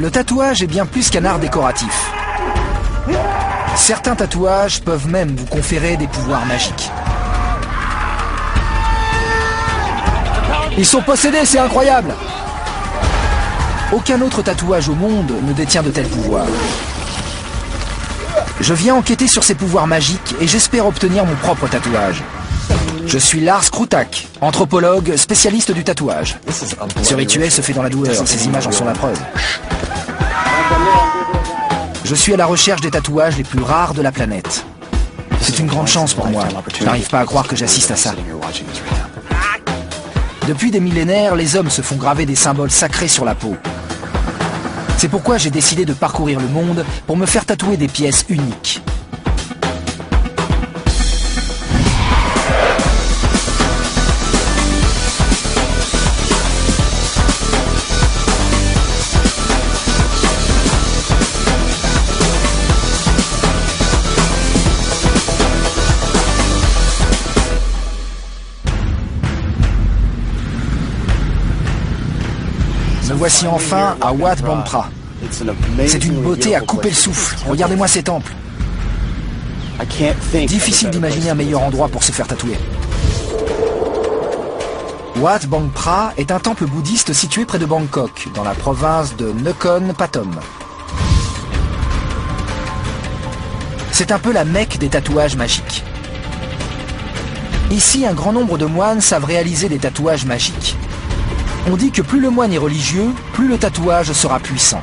Le tatouage est bien plus qu'un art décoratif. Certains tatouages peuvent même vous conférer des pouvoirs magiques. Ils sont possédés, c'est incroyable! Aucun autre tatouage au monde ne détient de tels pouvoirs. Je viens enquêter sur ces pouvoirs magiques et j'espère obtenir mon propre tatouage. Je suis Lars Krutak, anthropologue, spécialiste du tatouage. Ce rituel se fait dans la douleur, ces images en sont la preuve. Je suis à la recherche des tatouages les plus rares de la planète. C'est une grande chance pour moi. Je n'arrive pas à croire que j'assiste à ça. Depuis des millénaires, les hommes se font graver des symboles sacrés sur la peau. C'est pourquoi j'ai décidé de parcourir le monde pour me faire tatouer des pièces uniques. Me voici enfin à Wat Bang Phra. C'est une beauté à couper le souffle. Regardez-moi ces temples. Difficile d'imaginer un meilleur endroit pour se faire tatouer. Wat Bang Phra est un temple bouddhiste situé près de Bangkok, dans la province de Nakhon Pathom. C'est un peu la Mecque des tatouages magiques. Ici, un grand nombre de moines savent réaliser des tatouages magiques. On dit que plus le moine est religieux, plus le tatouage sera puissant.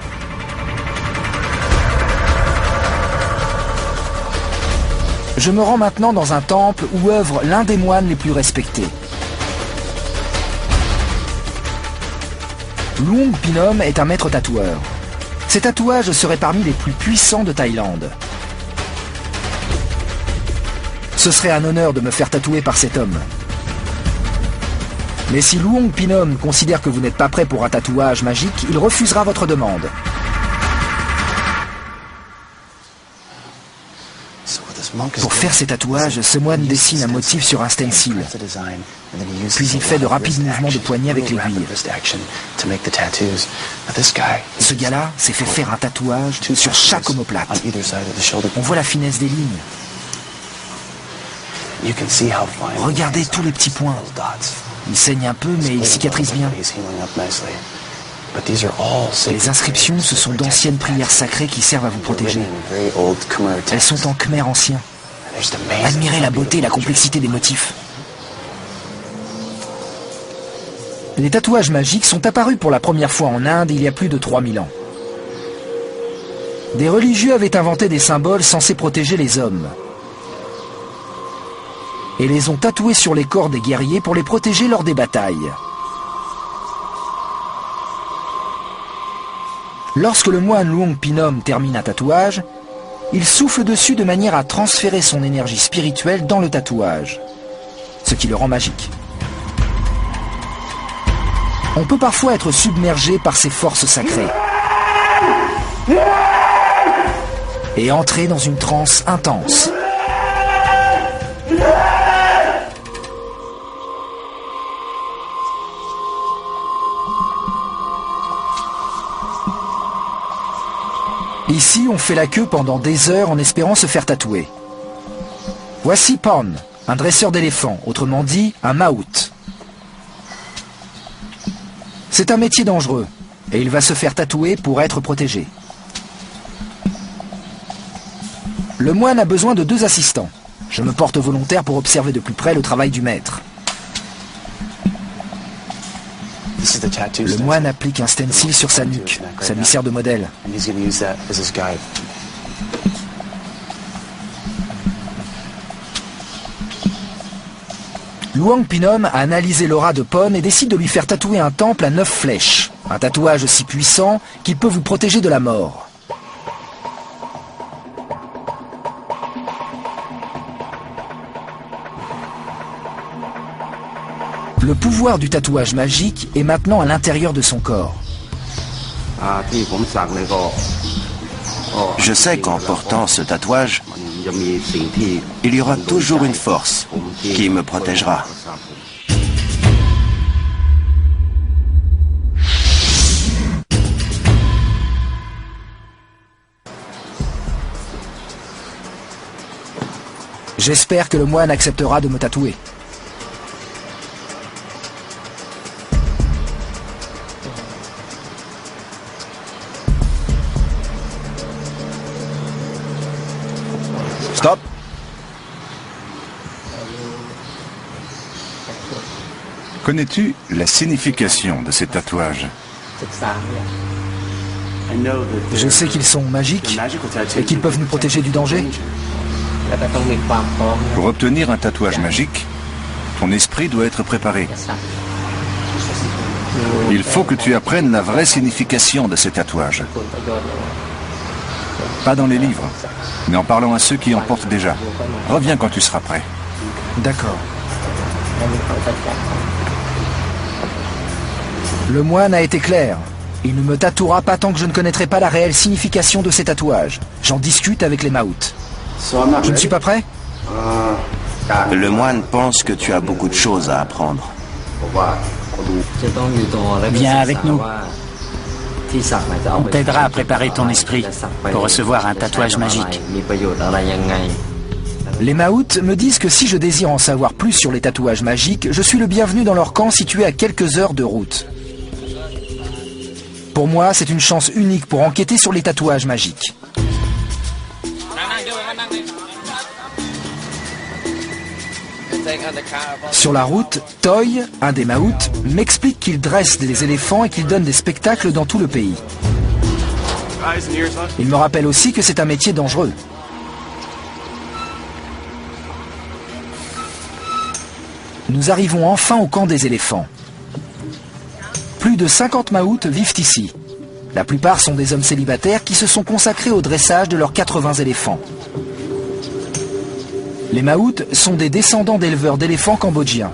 Je me rends maintenant dans un temple où œuvre l'un des moines les plus respectés. Luong Pinom est un maître tatoueur. Ses tatouages seraient parmi les plus puissants de Thaïlande. Ce serait un honneur de me faire tatouer par cet homme. Mais si Luong Pinom considère que vous n'êtes pas prêt pour un tatouage magique, il refusera votre demande. Pour faire ces tatouages, ce moine dessine un motif sur un stencil. Puis il fait de rapides mouvements de poignet avec l'aiguille. Ce gars-là s'est fait faire un tatouage sur chaque omoplate. On voit la finesse des lignes. Regardez tous les petits points. Il saigne un peu, mais il cicatrise bien. Les inscriptions, ce sont d'anciennes prières sacrées qui servent à vous protéger. Elles sont en khmer ancien. Admirez la beauté et la complexité des motifs. Les tatouages magiques sont apparus pour la première fois en Inde il y a plus de 3000 ans. Des religieux avaient inventé des symboles censés protéger les hommes. Et les ont tatoués sur les corps des guerriers pour les protéger lors des batailles. Lorsque le moine Luong Pinom termine un tatouage, il souffle dessus de manière à transférer son énergie spirituelle dans le tatouage, ce qui le rend magique. On peut parfois être submergé par ces forces sacrées et entrer dans une transe intense. Ici, on fait la queue pendant des heures en espérant se faire tatouer. Voici Pon, un dresseur d'éléphants, autrement dit un maout. C'est un métier dangereux, et il va se faire tatouer pour être protégé. Le moine a besoin de 2 assistants. Je me porte volontaire pour observer de plus près le travail du maître. Le moine applique un stencil sur sa nuque. Ça lui sert de modèle. Luong Pinom a analysé l'aura de Pon et décide de lui faire tatouer un temple à 9 flèches. Un tatouage si puissant qu'il peut vous protéger de la mort. Le pouvoir du tatouage magique est maintenant à l'intérieur de son corps. Je sais qu'en portant ce tatouage, il y aura toujours une force qui me protégera. J'espère que le moine acceptera de me tatouer. Stop. Connais-tu la signification de ces tatouages? Je sais qu'ils sont magiques et qu'ils peuvent nous protéger du danger. Pour obtenir un tatouage magique, ton esprit doit être préparé. Il faut que tu apprennes la vraie signification de ces tatouages. Pas dans les livres, mais en parlant à ceux qui en portent déjà. Reviens quand tu seras prêt. D'accord. Le moine a été clair. Il ne me tatouera pas tant que je ne connaîtrai pas la réelle signification de ces tatouages. J'en discute avec les Maouts. Je ne suis pas prêt? Le moine pense que tu as beaucoup de choses à apprendre. Viens avec nous. On t'aidera à préparer ton esprit pour recevoir un tatouage magique. Les Maouts me disent que si je désire en savoir plus sur les tatouages magiques, je suis le bienvenu dans leur camp situé à quelques heures de route. Pour moi, c'est une chance unique pour enquêter sur les tatouages magiques. Sur la route, Toy, un des Maouts, m'explique qu'il dresse des éléphants et qu'il donne des spectacles dans tout le pays. Il me rappelle aussi que c'est un métier dangereux. Nous arrivons enfin au camp des éléphants. Plus de 50 Maouts vivent ici. La plupart sont des hommes célibataires qui se sont consacrés au dressage de leurs 80 éléphants. Les Maouts sont des descendants d'éleveurs d'éléphants cambodgiens.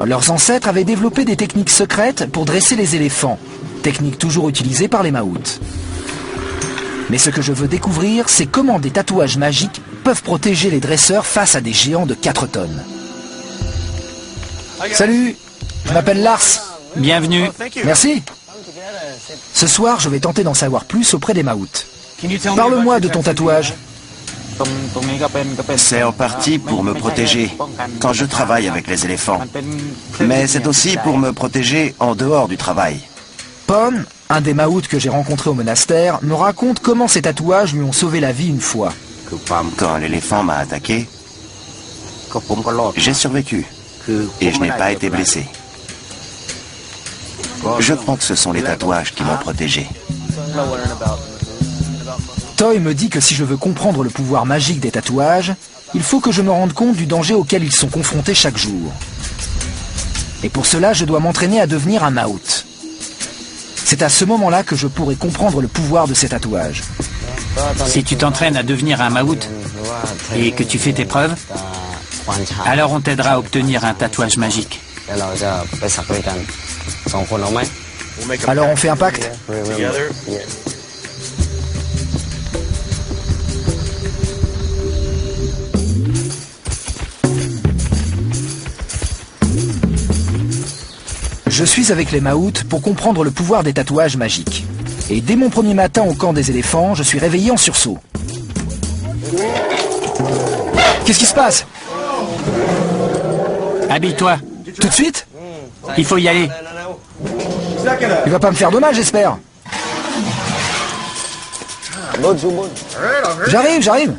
Leurs ancêtres avaient développé des techniques secrètes pour dresser les éléphants, techniques toujours utilisées par les Maouts. Mais ce que je veux découvrir, c'est comment des tatouages magiques peuvent protéger les dresseurs face à des géants de 4 tonnes. Salut, je m'appelle Lars. Bienvenue. Merci. Ce soir, je vais tenter d'en savoir plus auprès des Maouts. Parle-moi de ton tatouage. C'est en partie pour me protéger quand je travaille avec les éléphants. Mais c'est aussi pour me protéger en dehors du travail. Pon, un des Maouts que j'ai rencontré au monastère, me raconte comment ces tatouages lui ont sauvé la vie une fois. Quand l'éléphant m'a attaqué, j'ai survécu et je n'ai pas été blessé. Je crois que ce sont les tatouages qui m'ont protégé. Toy me dit que si je veux comprendre le pouvoir magique des tatouages, il faut que je me rende compte du danger auquel ils sont confrontés chaque jour. Et pour cela, je dois m'entraîner à devenir un Maout. C'est à ce moment-là que je pourrai comprendre le pouvoir de ces tatouages. Si tu t'entraînes à devenir un Maout et que tu fais tes preuves, alors on t'aidera à obtenir un tatouage magique. Alors on fait un pacte? Je suis avec les Maouts pour comprendre le pouvoir des tatouages magiques. Et dès mon premier matin au camp des éléphants, je suis réveillé en sursaut. Qu'est-ce qui se passe? Habille-toi. Tout de suite? Il faut y aller. Il va pas me faire de mal, j'espère. J'arrive.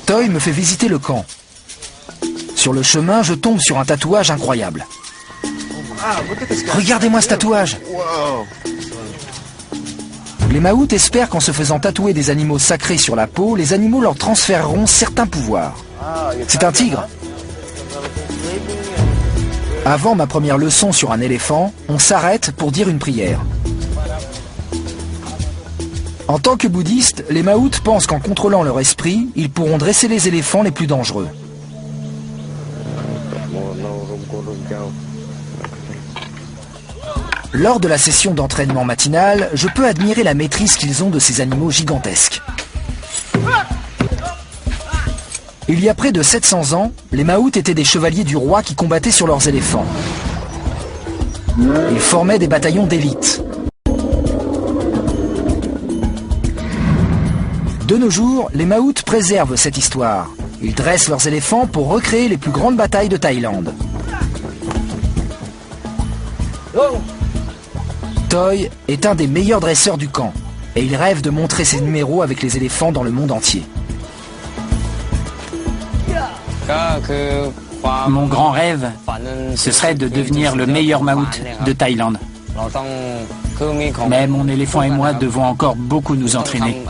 Toy me fait visiter le camp. Sur le chemin, je tombe sur un tatouage incroyable. Regardez-moi ce tatouage. Les Maouts espèrent qu'en se faisant tatouer des animaux sacrés sur la peau, les animaux leur transféreront certains pouvoirs. C'est un tigre. Avant ma première leçon sur un éléphant, on s'arrête pour dire une prière. En tant que bouddhistes, les Maouts pensent qu'en contrôlant leur esprit, ils pourront dresser les éléphants les plus dangereux. Lors de la session d'entraînement matinale, je peux admirer la maîtrise qu'ils ont de ces animaux gigantesques. Il y a près de 700 ans, les Maouts étaient des chevaliers du roi qui combattaient sur leurs éléphants. Ils formaient des bataillons d'élite. De nos jours, les Maouts préservent cette histoire. Ils dressent leurs éléphants pour recréer les plus grandes batailles de Thaïlande. Toy est un des meilleurs dresseurs du camp et il rêve de montrer ses numéros avec les éléphants dans le monde entier. Mon grand rêve, ce serait de devenir le meilleur maout de Thaïlande. Mais mon éléphant et moi devons encore beaucoup nous entraîner.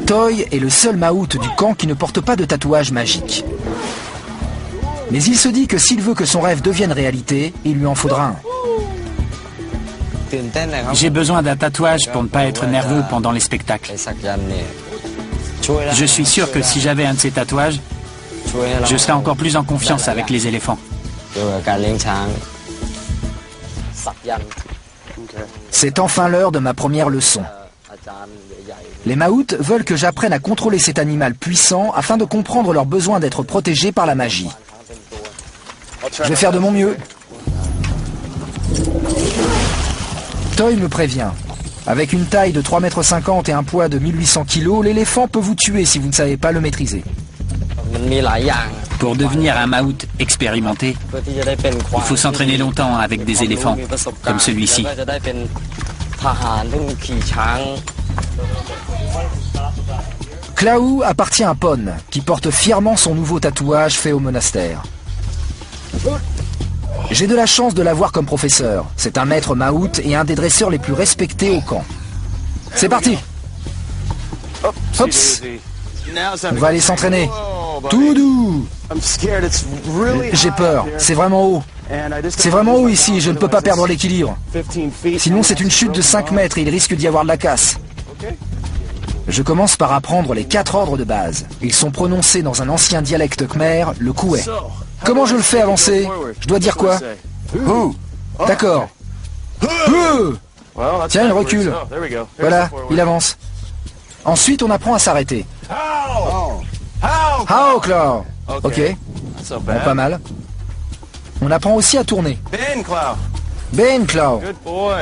Toy est le seul maout du camp qui ne porte pas de tatouage magique. Mais il se dit que s'il veut que son rêve devienne réalité, il lui en faudra un. J'ai besoin d'un tatouage pour ne pas être nerveux pendant les spectacles. Je suis sûr que si j'avais un de ces tatouages, je serais encore plus en confiance avec les éléphants. C'est enfin l'heure de ma première leçon. Les Maouts veulent que j'apprenne à contrôler cet animal puissant afin de comprendre leur besoin d'être protégé par la magie. Je vais faire de mon mieux. Toy me prévient. Avec une taille de 3,50 m et un poids de 1800 kg, l'éléphant peut vous tuer si vous ne savez pas le maîtriser. Pour devenir un maout expérimenté, il faut s'entraîner longtemps avec des éléphants, comme celui-ci. Klaou appartient à Pon, qui porte fièrement son nouveau tatouage fait au monastère. J'ai de la chance de l'avoir comme professeur. C'est un maître maout et un des dresseurs les plus respectés au camp. C'est parti. Hops. On va aller s'entraîner. Tout doux. J'ai peur, c'est vraiment haut. C'est vraiment haut ici, je ne peux pas perdre l'équilibre. Sinon c'est une chute de 5 mètres et il risque d'y avoir de la casse. Je commence par apprendre les 4 ordres de base. Ils sont prononcés dans un ancien dialecte khmer, le koué. Comment je le fais avancer? Je dois dire quoi? D'accord. Tiens, il recule. Voilà, il avance. Ensuite, on apprend à s'arrêter. How, Claw. Ok. Bon, pas mal. On apprend aussi à tourner. Ben, Claw.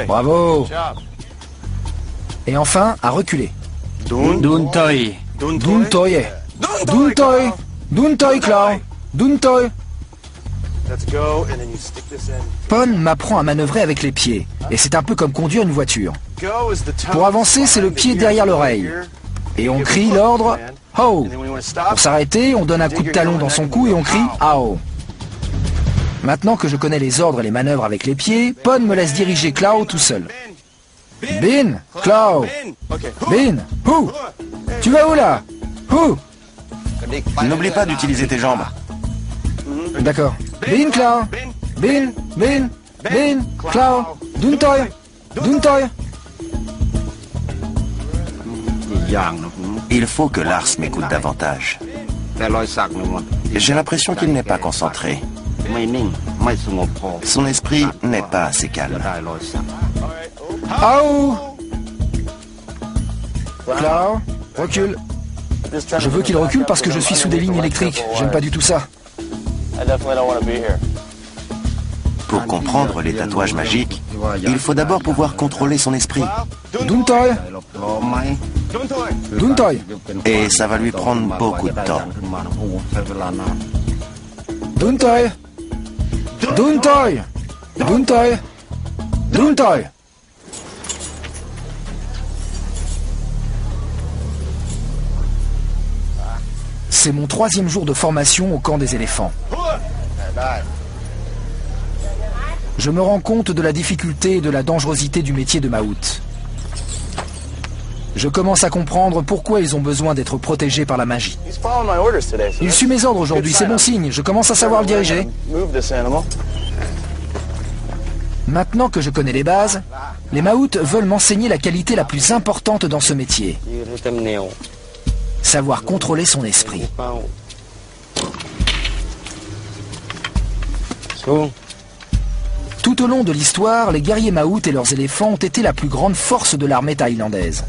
Bravo. Et enfin, à reculer. Dun Toy. Dun Toy. Dun Toy. Dun Toy, Claw. Dun Toy. Pon m'apprend à manœuvrer avec les pieds, et c'est un peu comme conduire une voiture. Pour avancer, c'est le pied derrière l'oreille. Et on crie l'ordre « Ho ». Pour s'arrêter, on donne un coup de talon dans son cou et on crie « Ao ». Maintenant que je connais les ordres et les manœuvres avec les pieds, Pon me laisse diriger Klaw tout seul. Bin, Klaw. Bin, Hou. Tu vas où là? Hou. N'oublie pas d'utiliser tes jambes. D'accord. Bin, Klaw. Bin, bin, bin, Klaw. Dun Toy. Dun Toy. Il faut que Lars m'écoute davantage. J'ai l'impression qu'il n'est pas concentré. Son esprit n'est pas assez calme. Aou. Klaw, recule. Je veux qu'il recule parce que je suis sous des lignes électriques. J'aime pas du tout ça. Pour comprendre les tatouages magiques, il faut d'abord pouvoir contrôler son esprit. Dun Toy. Dun Toy. Et ça va lui prendre beaucoup de temps. Dun Toy. Dun Toy. Dun Toy. Dun Toy. C'est mon 3e jour de formation au camp des éléphants. Je me rends compte de la difficulté et de la dangerosité du métier de maout. Je commence à comprendre pourquoi ils ont besoin d'être protégés par la magie. Il suit mes ordres aujourd'hui, c'est bon signe. Je commence à savoir le diriger. Maintenant que je connais les bases, les maouts veulent m'enseigner la qualité la plus importante dans ce métier. Savoir contrôler son esprit. Tout au long de l'histoire, les guerriers maouts et leurs éléphants ont été la plus grande force de l'armée thaïlandaise.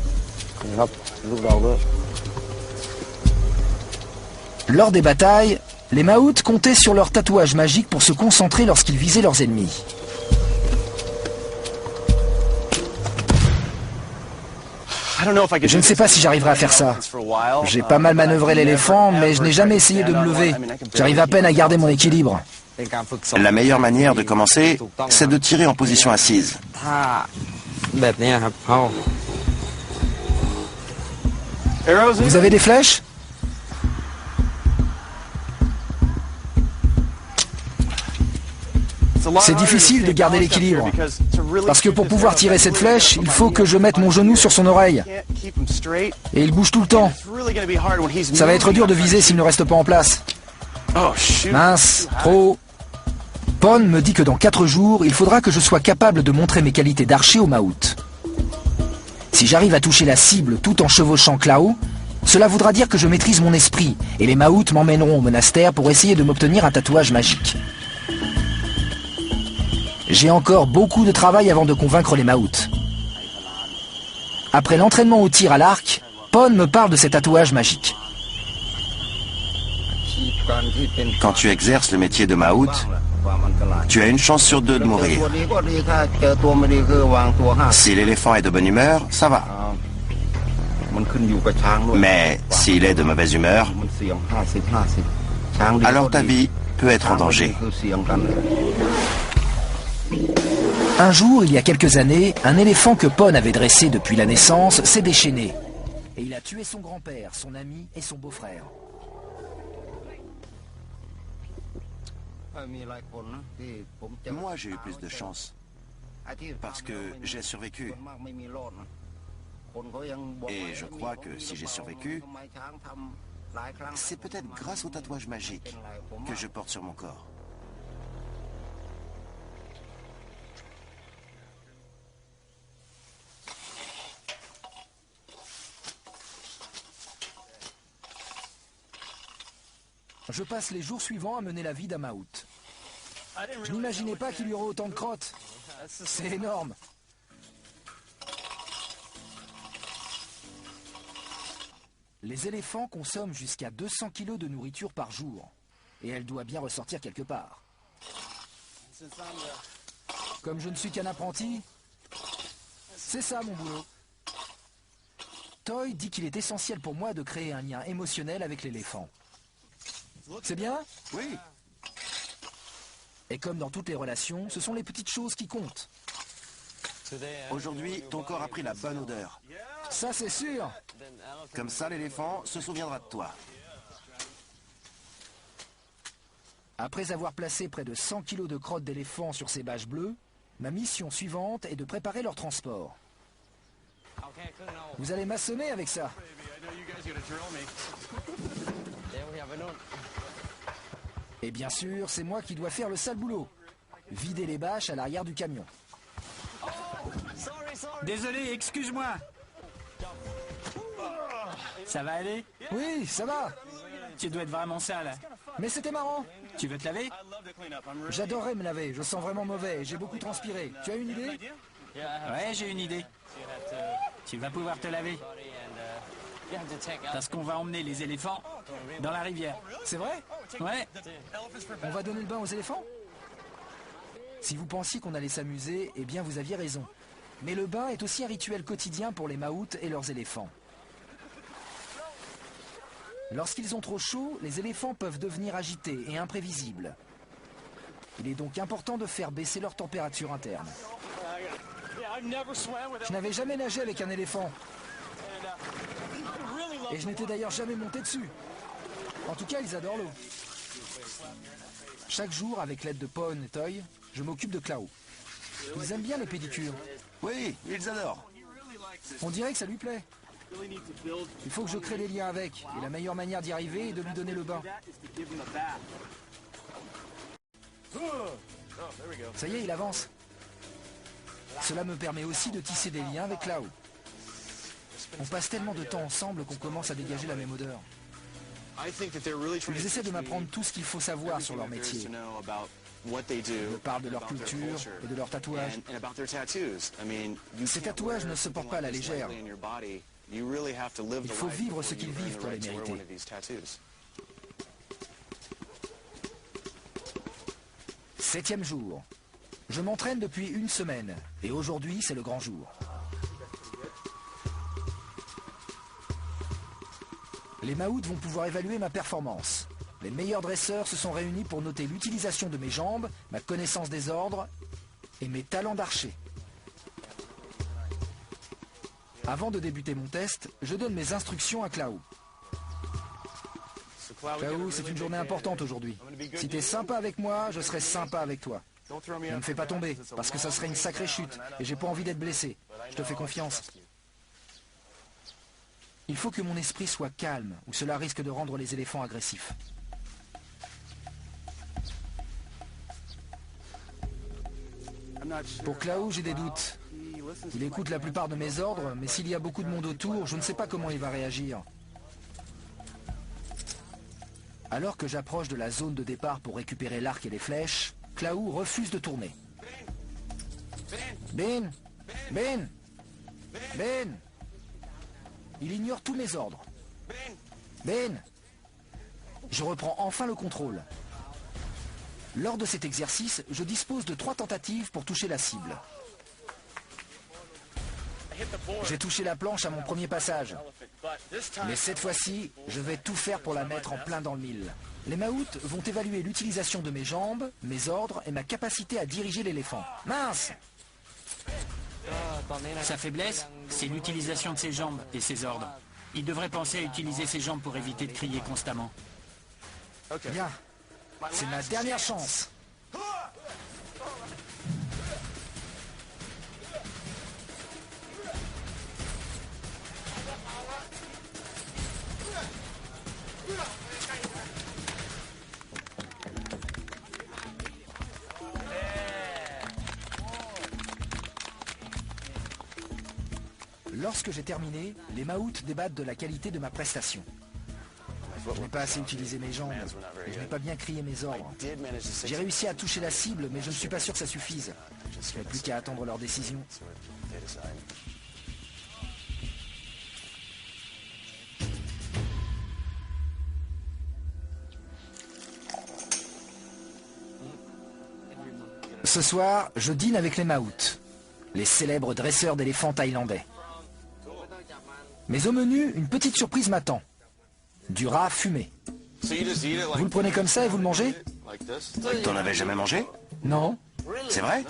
Lors des batailles, les maouts comptaient sur leur tatouage magique pour se concentrer lorsqu'ils visaient leurs ennemis. Je ne sais pas si j'arriverai à faire ça. J'ai pas mal manœuvré l'éléphant, mais je n'ai jamais essayé de me lever. J'arrive à peine à garder mon équilibre. La meilleure manière de commencer, c'est de tirer en position assise. Vous avez des flèches? C'est difficile de garder l'équilibre. Parce que pour pouvoir tirer cette flèche, il faut que je mette mon genou sur son oreille. Et il bouge tout le temps. Ça va être dur de viser s'il ne reste pas en place. Mince, trop. Pon me dit que dans 4 jours, il faudra que je sois capable de montrer mes qualités d'archer au maout. Si j'arrive à toucher la cible tout en chevauchant Klao, cela voudra dire que je maîtrise mon esprit, et les maouts m'emmèneront au monastère pour essayer de m'obtenir un tatouage magique. J'ai encore beaucoup de travail avant de convaincre les maouts. Après l'entraînement au tir à l'arc, Pon me parle de ses tatouages magiques. Quand tu exerces le métier de maout, tu as une chance sur 2 de mourir. Si l'éléphant est de bonne humeur, ça va. Mais s'il est de mauvaise humeur, alors ta vie peut être en danger. Un jour, il y a quelques années, un éléphant que Pon avait dressé depuis la naissance s'est déchaîné. Et il a tué son grand-père, son ami et son beau-frère. Moi, j'ai eu plus de chance. Parce que j'ai survécu. Et je crois que si j'ai survécu, c'est peut-être grâce au tatouage magique que je porte sur mon corps. Je passe les jours suivants à mener la vie d'un maout. Je n'imaginais pas qu'il y aurait autant de crottes. C'est énorme. Les éléphants consomment jusqu'à 200 kg de nourriture par jour. Et elle doit bien ressortir quelque part. Comme je ne suis qu'un apprenti, c'est ça mon boulot. Toy dit qu'il est essentiel pour moi de créer un lien émotionnel avec l'éléphant. C'est bien? Oui. Et comme dans toutes les relations, ce sont les petites choses qui comptent. Aujourd'hui, ton corps a pris la bonne odeur. Ça, c'est sûr. Comme ça, l'éléphant se souviendra de toi. Après avoir placé près de 100 kg de crottes d'éléphant sur ces bâches bleues, ma mission suivante est de préparer leur transport. Vous allez m'assommer avec ça. Et bien sûr, c'est moi qui dois faire le sale boulot. Vider les bâches à l'arrière du camion. Désolé, excuse-moi. Ça va aller? Oui, ça va. Tu dois être vraiment sale. Mais c'était marrant. Tu veux te laver? J'adorerais me laver, je sens vraiment mauvais, j'ai beaucoup transpiré. Tu as une idée? Ouais, j'ai une idée. Tu vas pouvoir te laver. Parce qu'on va emmener les éléphants dans la rivière. C'est vrai? Ouais. On va donner le bain aux éléphants? Si vous pensiez qu'on allait s'amuser, eh bien vous aviez raison. Mais le bain est aussi un rituel quotidien pour les maouts et leurs éléphants. Lorsqu'ils ont trop chaud, les éléphants peuvent devenir agités et imprévisibles. Il est donc important de faire baisser leur température interne. Je n'avais jamais nagé avec un éléphant. Et je n'étais d'ailleurs jamais monté dessus. En tout cas, ils adorent l'eau. Chaque jour, avec l'aide de Pon et Toy, je m'occupe de Klao. Ils aiment bien les pédicures. Oui, ils adorent. On dirait que ça lui plaît. Il faut que je crée des liens avec. Et la meilleure manière d'y arriver est de lui donner le bain. Ça y est, il avance. Cela me permet aussi de tisser des liens avec Klao. On passe tellement de temps ensemble qu'on commence à dégager la même odeur. Ils essaient de m'apprendre tout ce qu'il faut savoir sur leur métier. Ils me parlent de leur culture et de leurs tatouages. Ces tatouages ne se portent pas à la légère. Il faut vivre ce qu'ils vivent pour les mériter. Septième jour. Je m'entraîne depuis une semaine et aujourd'hui c'est le grand jour. Les Maouts vont pouvoir évaluer ma performance. Les meilleurs dresseurs se sont réunis pour noter l'utilisation de mes jambes, ma connaissance des ordres et mes talents d'archer. Avant de débuter mon test, je donne mes instructions à Klaou. Klaou, c'est une journée importante aujourd'hui. Si t'es sympa avec moi, je serai sympa avec toi. Ne me fais pas tomber, parce que ça serait une sacrée chute, et j'ai pas envie d'être blessé. Je te fais confiance. Il faut que mon esprit soit calme, ou cela risque de rendre les éléphants agressifs. Pour Klaou, j'ai des doutes. Il écoute la plupart de mes ordres, mais s'il y a beaucoup de monde autour, je ne sais pas comment il va réagir. Alors que j'approche de la zone de départ pour récupérer l'arc et les flèches, Klaou refuse de tourner. Ben! Ben! Ben! Il ignore tous mes ordres. Ben! Je reprends enfin le contrôle. Lors de cet exercice, je dispose de 3 tentatives pour toucher la cible. J'ai touché la planche à mon premier passage. Mais cette fois-ci, je vais tout faire pour la mettre en plein dans le mille. Les Maouts vont évaluer l'utilisation de mes jambes, mes ordres et ma capacité à diriger l'éléphant. Mince! Sa faiblesse, c'est l'utilisation de ses jambes et ses ordres. Il devrait penser à utiliser ses jambes pour éviter de crier constamment. Bien. C'est ma dernière chance. Lorsque j'ai terminé, les Maouts débattent de la qualité de ma prestation. Je n'ai pas assez utilisé mes jambes, et je n'ai pas bien crié mes ordres. J'ai réussi à toucher la cible, mais je ne suis pas sûr que ça suffise. Je n'ai plus qu'à attendre leur décision. Ce soir, je dîne avec les Maouts, les célèbres dresseurs d'éléphants thaïlandais. Mais au menu, une petite surprise m'attend. Du rat fumé. Vous le prenez comme ça et vous le mangez? T'en avais jamais mangé? Non. C'est vrai?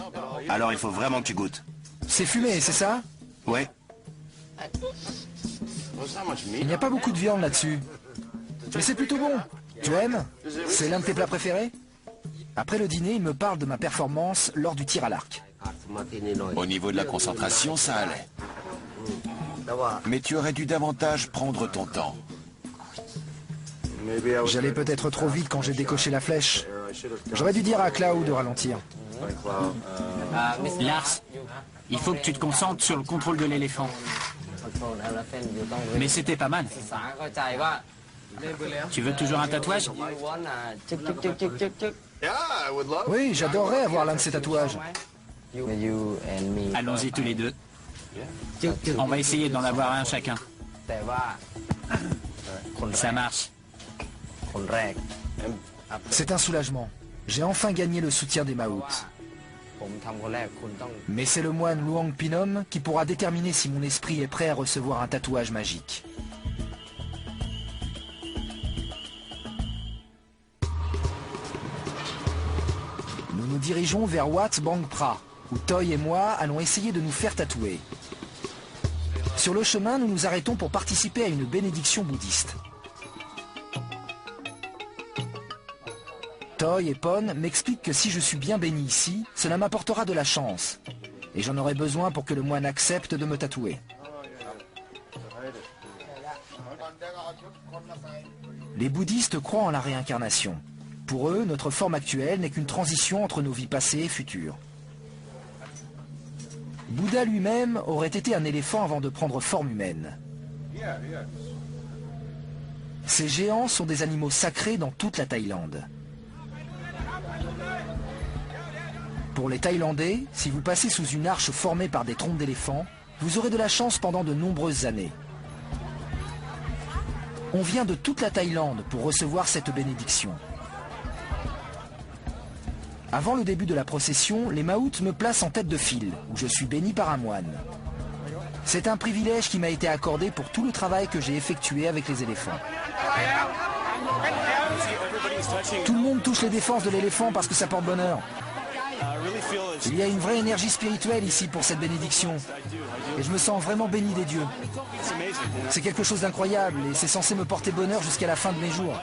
Alors il faut vraiment que tu goûtes. C'est fumé, c'est ça? Ouais. Il n'y a pas beaucoup de viande là-dessus. Mais c'est plutôt bon. Tu aimes? C'est l'un de tes plats préférés? Après le dîner, il me parle de ma performance lors du tir à l'arc. Au niveau de la concentration, ça allait. Mais tu aurais dû davantage prendre ton temps. J'allais peut-être trop vite quand j'ai décoché la flèche. J'aurais dû dire à Klaou de ralentir. Lars, il faut que tu te concentres sur le contrôle de l'éléphant. Mais c'était pas mal. Tu veux toujours un tatouage? Oui, j'adorerais avoir l'un de ces tatouages. Allons-y tous les deux. On va essayer d'en avoir un chacun. Ça marche. C'est un soulagement. J'ai enfin gagné le soutien des Maouts. Mais c'est le moine Luang Pinom qui pourra déterminer si mon esprit est prêt à recevoir un tatouage magique. Nous nous dirigeons vers Wat Bang Phra, où Toy et moi allons essayer de nous faire tatouer. Sur le chemin, nous nous arrêtons pour participer à une bénédiction bouddhiste. Toy et Pon m'expliquent que si je suis bien béni ici, cela m'apportera de la chance. Et j'en aurai besoin pour que le moine accepte de me tatouer. Les bouddhistes croient en la réincarnation. Pour eux, notre forme actuelle n'est qu'une transition entre nos vies passées et futures. Bouddha lui-même aurait été un éléphant avant de prendre forme humaine. Ces géants sont des animaux sacrés dans toute la Thaïlande. Pour les Thaïlandais, si vous passez sous une arche formée par des trompes d'éléphants, vous aurez de la chance pendant de nombreuses années. On vient de toute la Thaïlande pour recevoir cette bénédiction. Avant le début de la procession, les Maouts me placent en tête de file, où je suis béni par un moine. C'est un privilège qui m'a été accordé pour tout le travail que j'ai effectué avec les éléphants. Tout le monde touche les défenses de l'éléphant parce que ça porte bonheur. Il y a une vraie énergie spirituelle ici pour cette bénédiction. Et je me sens vraiment béni des dieux. C'est quelque chose d'incroyable et c'est censé me porter bonheur jusqu'à la fin de mes jours.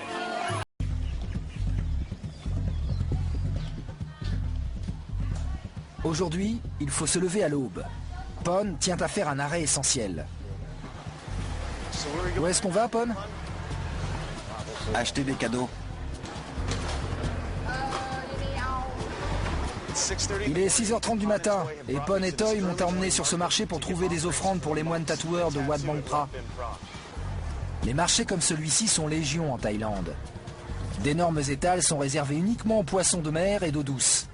Aujourd'hui, il faut se lever à l'aube. Pon tient à faire un arrêt essentiel. Où est-ce qu'on va, Pon? Acheter des cadeaux. Il est 6h30 du matin et Pon et Toy m'ont emmené sur ce marché pour trouver des offrandes pour les moines tatoueurs de Wat Bang Phra. Les marchés comme celui-ci sont légion en Thaïlande. D'énormes étals sont réservés uniquement aux poissons de mer et d'eau douce.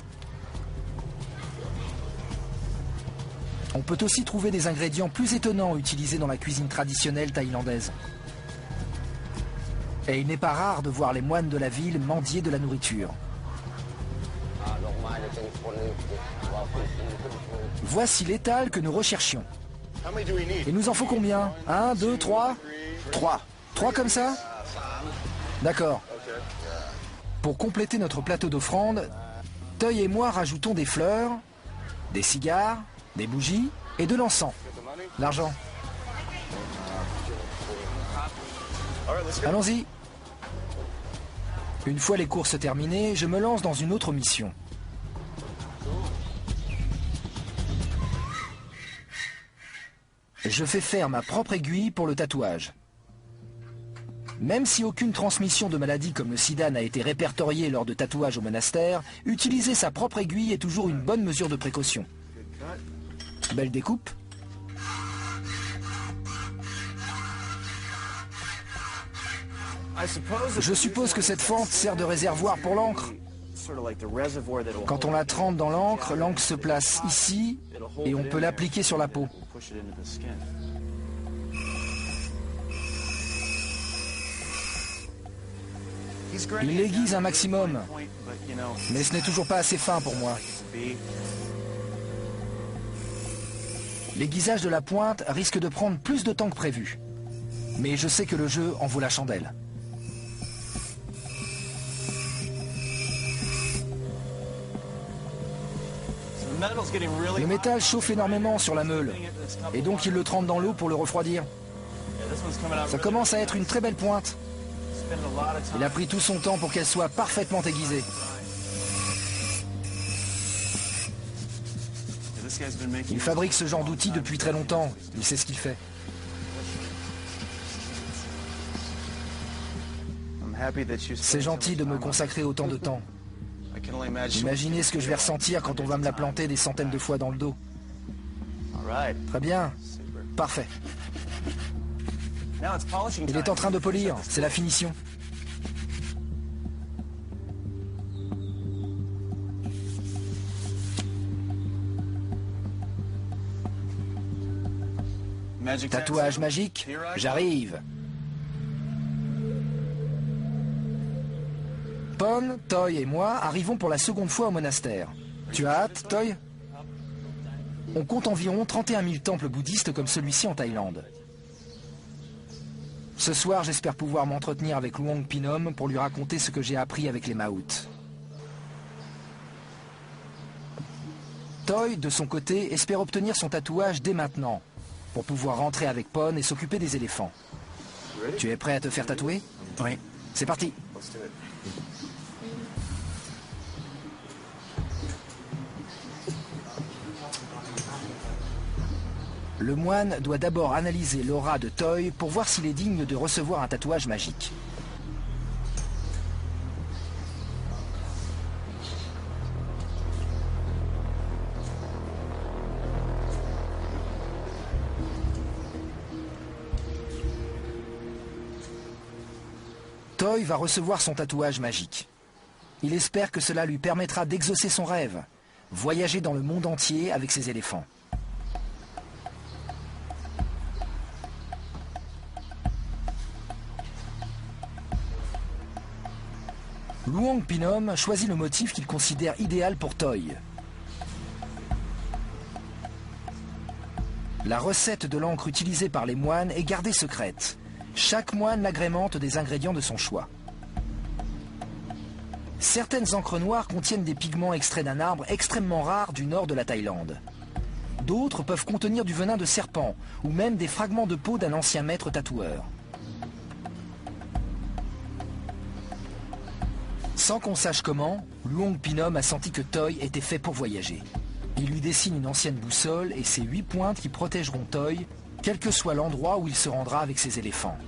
On peut aussi trouver des ingrédients plus étonnants utilisés dans la cuisine traditionnelle thaïlandaise. Et il n'est pas rare de voir les moines de la ville mendier de la nourriture. Voici l'étal que nous recherchions. Il nous en faut combien? 1, 2, 3? 3. 3 comme ça? D'accord. Pour compléter notre plateau d'offrandes, Toy et moi rajoutons des fleurs, des cigares, des bougies et de l'encens. L'argent. Allons-y. Une fois les courses terminées, je me lance dans une autre mission. Je fais faire ma propre aiguille pour le tatouage. Même si aucune transmission de maladie comme le sida n'a été répertoriée lors de tatouages au monastère, utiliser sa propre aiguille est toujours une bonne mesure de précaution. Belle découpe. Je suppose que cette fente sert de réservoir pour l'encre. Quand on la trempe dans l'encre, l'encre se place ici et on peut l'appliquer sur la peau. Il l'aiguise un maximum, mais ce n'est toujours pas assez fin pour moi. L'aiguisage de la pointe risque de prendre plus de temps que prévu. Mais je sais que le jeu en vaut la chandelle. Le métal chauffe énormément sur la meule, et donc il le trempe dans l'eau pour le refroidir. Ça commence à être une très belle pointe. Il a pris tout son temps pour qu'elle soit parfaitement aiguisée. Il fabrique ce genre d'outils depuis très longtemps. Il sait ce qu'il fait. C'est gentil de me consacrer autant de temps. Imaginez ce que je vais ressentir quand on va me la planter des centaines de fois dans le dos. Très bien. Parfait. Il est en train de polir. C'est la finition. Tatouage magique, j'arrive. Pon, Toy et moi arrivons pour la seconde fois au monastère. Tu as hâte, Toy? On compte environ 31 000 temples bouddhistes comme celui-ci en Thaïlande. Ce soir, j'espère pouvoir m'entretenir avec Luang Pinom pour lui raconter ce que j'ai appris avec les Maouts. Toy, de son côté, espère obtenir son tatouage dès maintenant, pour pouvoir rentrer avec Pon et s'occuper des éléphants. Tu es prêt à te faire tatouer? Oui. C'est parti. Le moine doit d'abord analyser l'aura de Toy pour voir s'il est digne de recevoir un tatouage magique. Toy va recevoir son tatouage magique. Il espère que cela lui permettra d'exaucer son rêve, voyager dans le monde entier avec ses éléphants. Luang Pinom choisit le motif qu'il considère idéal pour Toy. La recette de l'encre utilisée par les moines est gardée secrète. Chaque moine l'agrémente des ingrédients de son choix. Certaines encres noires contiennent des pigments extraits d'un arbre extrêmement rare du nord de la Thaïlande. D'autres peuvent contenir du venin de serpent ou même des fragments de peau d'un ancien maître tatoueur. Sans qu'on sache comment, Luong Pinom a senti que Toi était fait pour voyager. Il lui dessine une ancienne boussole et ses 8 pointes qui protégeront Toi, quel que soit l'endroit où il se rendra avec ses éléphants.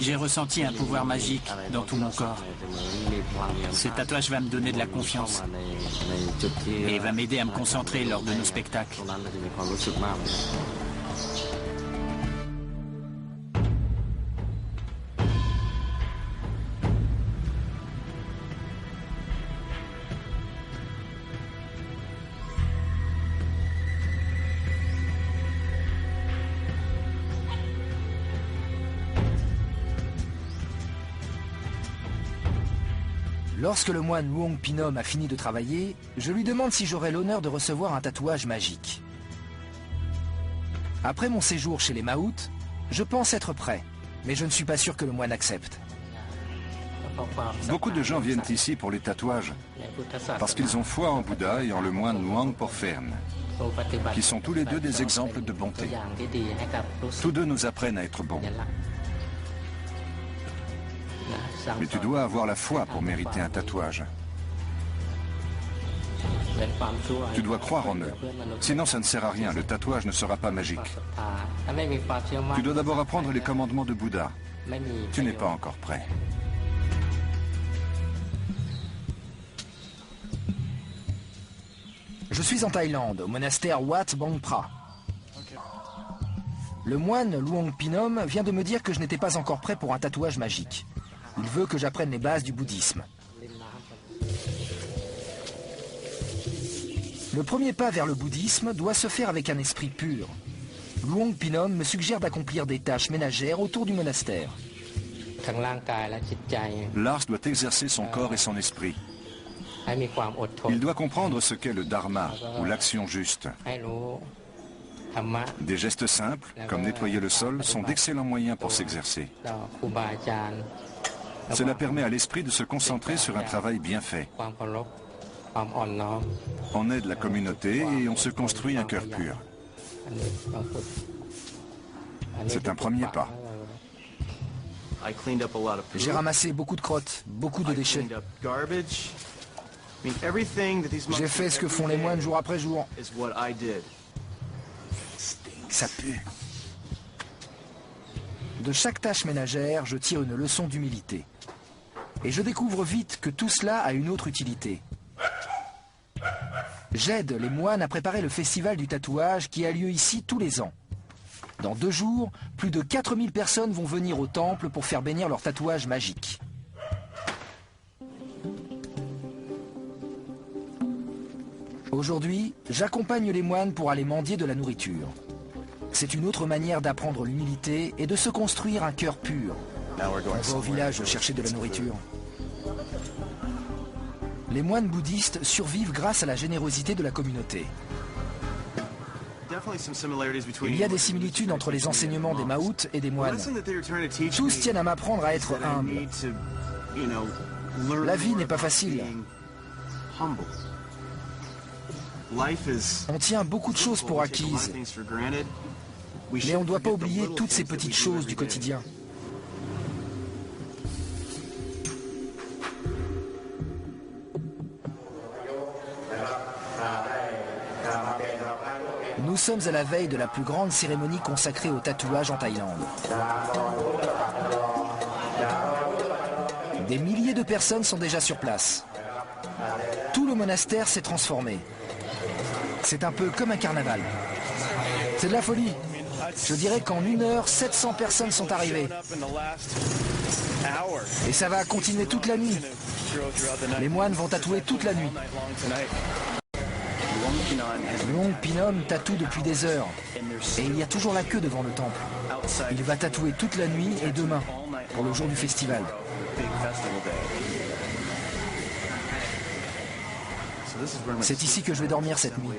J'ai ressenti un pouvoir magique dans tout mon corps. Ce tatouage va me donner de la confiance et va m'aider à me concentrer lors de nos spectacles. Lorsque le moine Luong Pinom a fini de travailler, je lui demande si j'aurais l'honneur de recevoir un tatouage magique. Après mon séjour chez les Maouts, je pense être prêt, mais je ne suis pas sûr que le moine accepte. Beaucoup de gens viennent ici pour les tatouages, parce qu'ils ont foi en Bouddha et en le moine Luang Porphen, qui sont tous les deux des exemples de bonté. Tous deux nous apprennent à être bons. Mais tu dois avoir la foi pour mériter un tatouage. Tu dois croire en eux. Sinon, ça ne sert à rien. Le tatouage ne sera pas magique. Tu dois d'abord apprendre les commandements de Bouddha. Tu n'es pas encore prêt. Je suis en Thaïlande, au monastère Wat Bang Phra. Le moine Luong Pinom vient de me dire que je n'étais pas encore prêt pour un tatouage magique. Il veut que j'apprenne les bases du bouddhisme. Le premier pas vers le bouddhisme doit se faire avec un esprit pur. Luong Pinom me suggère d'accomplir des tâches ménagères autour du monastère. Lars doit exercer son corps et son esprit. Il doit comprendre ce qu'est le dharma, ou l'action juste. Des gestes simples, comme nettoyer le sol, sont d'excellents moyens pour s'exercer. Cela permet à l'esprit de se concentrer sur un travail bien fait. On aide la communauté et on se construit un cœur pur. C'est un premier pas. J'ai ramassé beaucoup de crottes, beaucoup de déchets. J'ai fait ce que font les moines jour après jour. Ça pue. De chaque tâche ménagère, je tire une leçon d'humilité. Et je découvre vite que tout cela a une autre utilité. J'aide les moines à préparer le festival du tatouage qui a lieu ici tous les ans. Dans 2 jours, plus de 4000 personnes vont venir au temple pour faire bénir leur tatouage magique. Aujourd'hui, j'accompagne les moines pour aller mendier de la nourriture. C'est une autre manière d'apprendre l'humilité et de se construire un cœur pur. On va au village chercher de la nourriture. Les moines bouddhistes survivent grâce à la générosité de la communauté. Il y a des similitudes entre les enseignements des Maouts et des moines. Tous tiennent à m'apprendre à être humble. La vie n'est pas facile. On tient beaucoup de choses pour acquises. Mais on ne doit pas oublier toutes ces petites choses du quotidien. Nous sommes à la veille de la plus grande cérémonie consacrée au tatouage en Thaïlande. Des milliers de personnes sont déjà sur place. Tout le monastère s'est transformé. C'est un peu comme un carnaval. C'est de la folie. Je dirais qu'en 1 heure, 700 personnes sont arrivées. Et ça va continuer toute la nuit. Les moines vont tatouer toute la nuit. Luong Pinom tatoue depuis des heures. Et il y a toujours la queue devant le temple. Il va tatouer toute la nuit et demain, pour le jour du festival. C'est ici que je vais dormir cette nuit.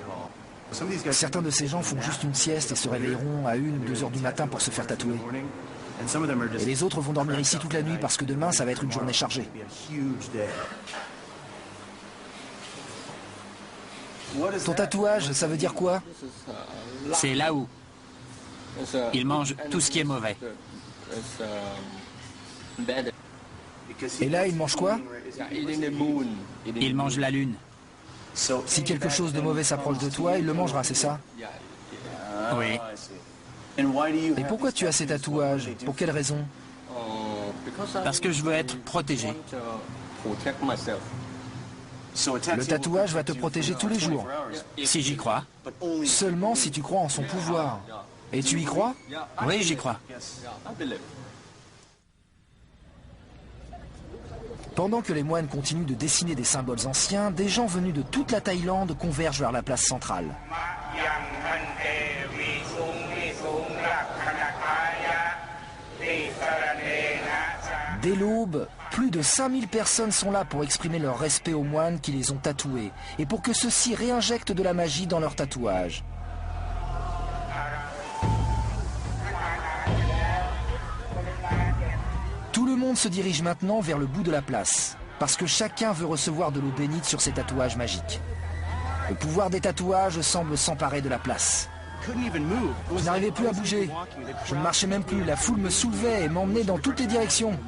Certains de ces gens font juste une sieste et se réveilleront à 1 ou 2 heures du matin pour se faire tatouer. Et les autres vont dormir ici toute la nuit parce que demain, ça va être une journée chargée. Ton tatouage, ça veut dire quoi? C'est là où il mange tout ce qui est mauvais. Et là, il mange quoi? Il mange la lune. Si quelque chose de mauvais s'approche de toi, il le mangera, c'est ça? Oui. Et pourquoi tu as ces tatouages? Pour quelle raison? Parce que je veux être protégé. Le tatouage va te protéger tous les jours. Si j'y crois. Seulement si tu crois en son pouvoir. Et tu y crois? Oui, j'y crois. Pendant que les moines continuent de dessiner des symboles anciens, des gens venus de toute la Thaïlande convergent vers la place centrale. Dès l'aube, plus de 5000 personnes sont là pour exprimer leur respect aux moines qui les ont tatoués et pour que ceux-ci réinjectent de la magie dans leurs tatouages. Tout le monde se dirige maintenant vers le bout de la place, parce que chacun veut recevoir de l'eau bénite sur ses tatouages magiques. Le pouvoir des tatouages semble s'emparer de la place. Je n'arrivais plus à bouger. Je ne marchais même plus. La foule me soulevait et m'emmenait dans toutes les directions.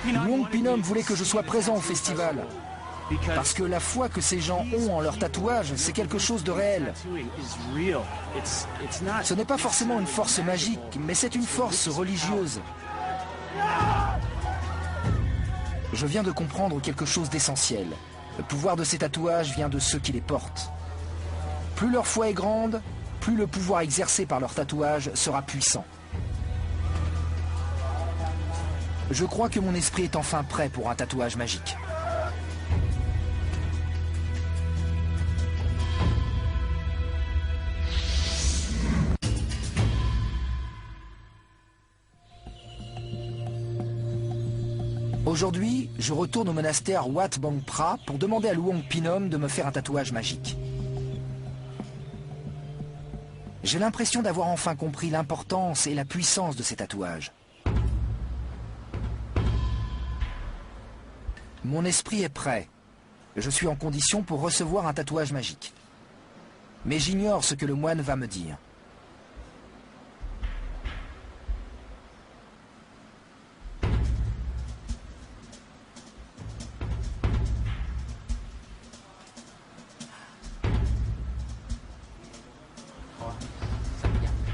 Luong Pinom voulait que je sois présent au festival. Parce que la foi que ces gens ont en leur tatouage, c'est quelque chose de réel. Ce n'est pas forcément une force magique, mais c'est une force religieuse. Je viens de comprendre quelque chose d'essentiel. Le pouvoir de ces tatouages vient de ceux qui les portent. Plus leur foi est grande, plus le pouvoir exercé par leur tatouage sera puissant. Je crois que mon esprit est enfin prêt pour un tatouage magique. Aujourd'hui, je retourne au monastère Wat Bang Phra pour demander à Luong Pinom de me faire un tatouage magique. J'ai l'impression d'avoir enfin compris l'importance et la puissance de ces tatouages. Mon esprit est prêt. Je suis en condition pour recevoir un tatouage magique. Mais j'ignore ce que le moine va me dire.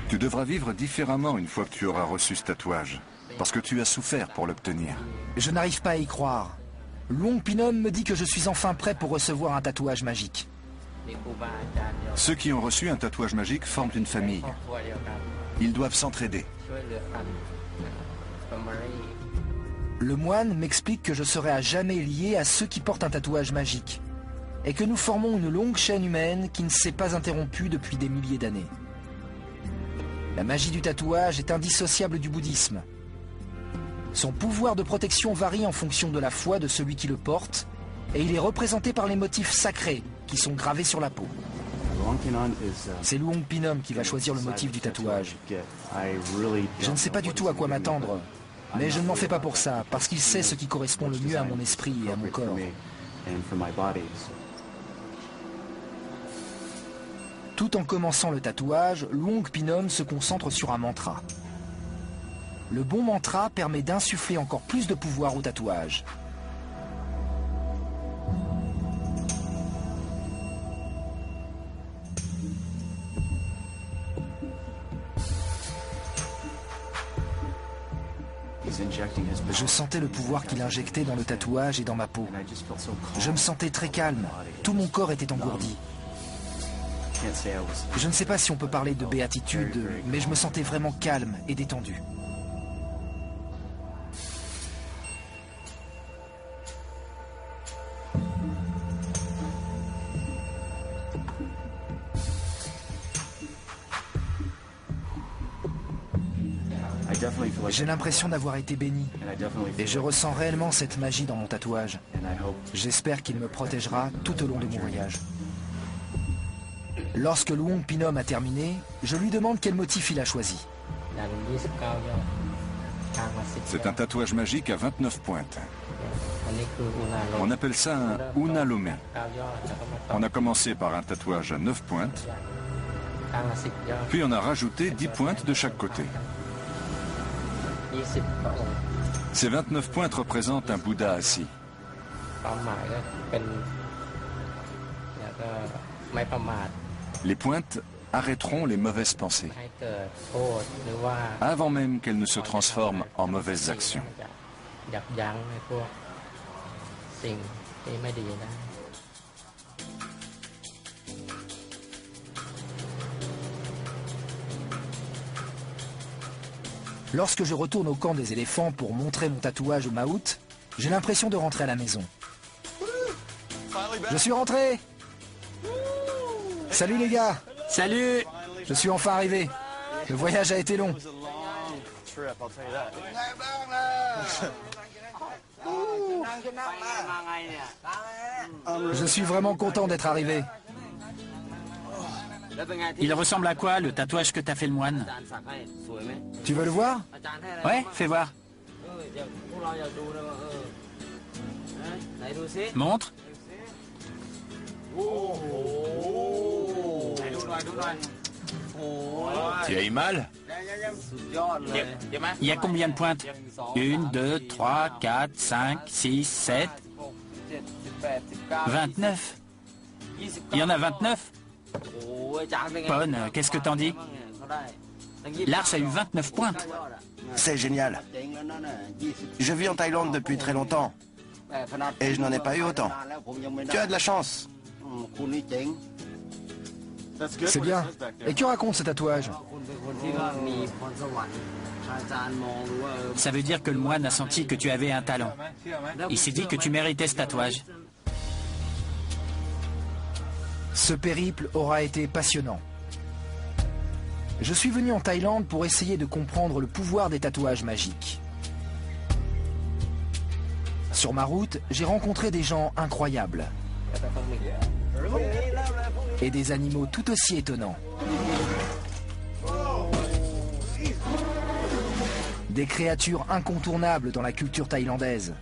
Tu devras vivre différemment une fois que tu auras reçu ce tatouage, parce que tu as souffert pour l'obtenir. Je n'arrive pas à y croire. Luong Pinom me dit que je suis enfin prêt pour recevoir un tatouage magique. Ceux qui ont reçu un tatouage magique forment une famille. Ils doivent s'entraider. Le moine m'explique que je serai à jamais lié à ceux qui portent un tatouage magique, et que nous formons une longue chaîne humaine qui ne s'est pas interrompue depuis des milliers d'années. La magie du tatouage est indissociable du bouddhisme. Son pouvoir de protection varie en fonction de la foi de celui qui le porte, et il est représenté par les motifs sacrés qui sont gravés sur la peau. C'est Luong Pinom qui va choisir le motif du tatouage. Je ne sais pas du tout à quoi m'attendre, mais je ne m'en fais pas pour ça, parce qu'il sait ce qui correspond le mieux à mon esprit et à mon corps. Tout en commençant le tatouage, Luong Pinom se concentre sur un mantra. Le bon mantra permet d'insuffler encore plus de pouvoir au tatouage. Je sentais le pouvoir qu'il injectait dans le tatouage et dans ma peau. Je me sentais très calme. Tout mon corps était engourdi. Je ne sais pas si on peut parler de béatitude, mais je me sentais vraiment calme et détendu. J'ai l'impression d'avoir été béni. Et je ressens réellement cette magie dans mon tatouage. J'espère qu'il me protégera tout au long de mon voyage. Lorsque Luong Pinom a terminé, je lui demande quel motif il a choisi. C'est un tatouage magique à 29 pointes. On appelle ça un Unalome. On a commencé par un tatouage à 9 pointes, puis on a rajouté 10 pointes de chaque côté. Ces 29 pointes représentent un Bouddha assis. Les pointes arrêteront les mauvaises pensées, avant même qu'elles ne se transforment en mauvaises actions. Lorsque je retourne au camp des éléphants pour montrer mon tatouage au Maout, j'ai l'impression de rentrer à la maison. Je suis rentré! Salut les gars! Salut! Je suis enfin arrivé. Le voyage a été long. Je suis vraiment content d'être arrivé. Il ressemble à quoi, le tatouage que t'as fait le moine? Tu veux le voir? Ouais, fais voir. Montre. Tu as eu mal? Il y a combien de pointes? 1, 2, 3, 4, 5, 6, 7... 29. Il y en a 29? Pon, qu'est-ce que t'en dis? Lars a eu 29 pointes. C'est génial. Je vis en Thaïlande depuis très longtemps. Et je n'en ai pas eu autant. Tu as de la chance. C'est bien. Et que raconte ce tatouage? Ça veut dire que le moine a senti que tu avais un talent. Il s'est dit que tu méritais ce tatouage. Ce périple aura été passionnant. Je suis venu en Thaïlande pour essayer de comprendre le pouvoir des tatouages magiques. Sur ma route, j'ai rencontré des gens incroyables. Et des animaux tout aussi étonnants. Des créatures incontournables dans la culture thaïlandaise.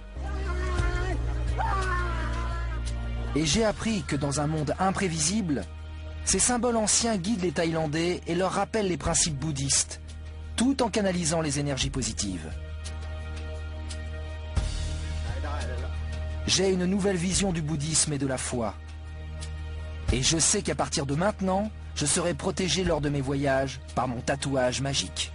Et j'ai appris que dans un monde imprévisible, ces symboles anciens guident les Thaïlandais et leur rappellent les principes bouddhistes, tout en canalisant les énergies positives. J'ai une nouvelle vision du bouddhisme et de la foi. Et je sais qu'à partir de maintenant, je serai protégé lors de mes voyages par mon tatouage magique.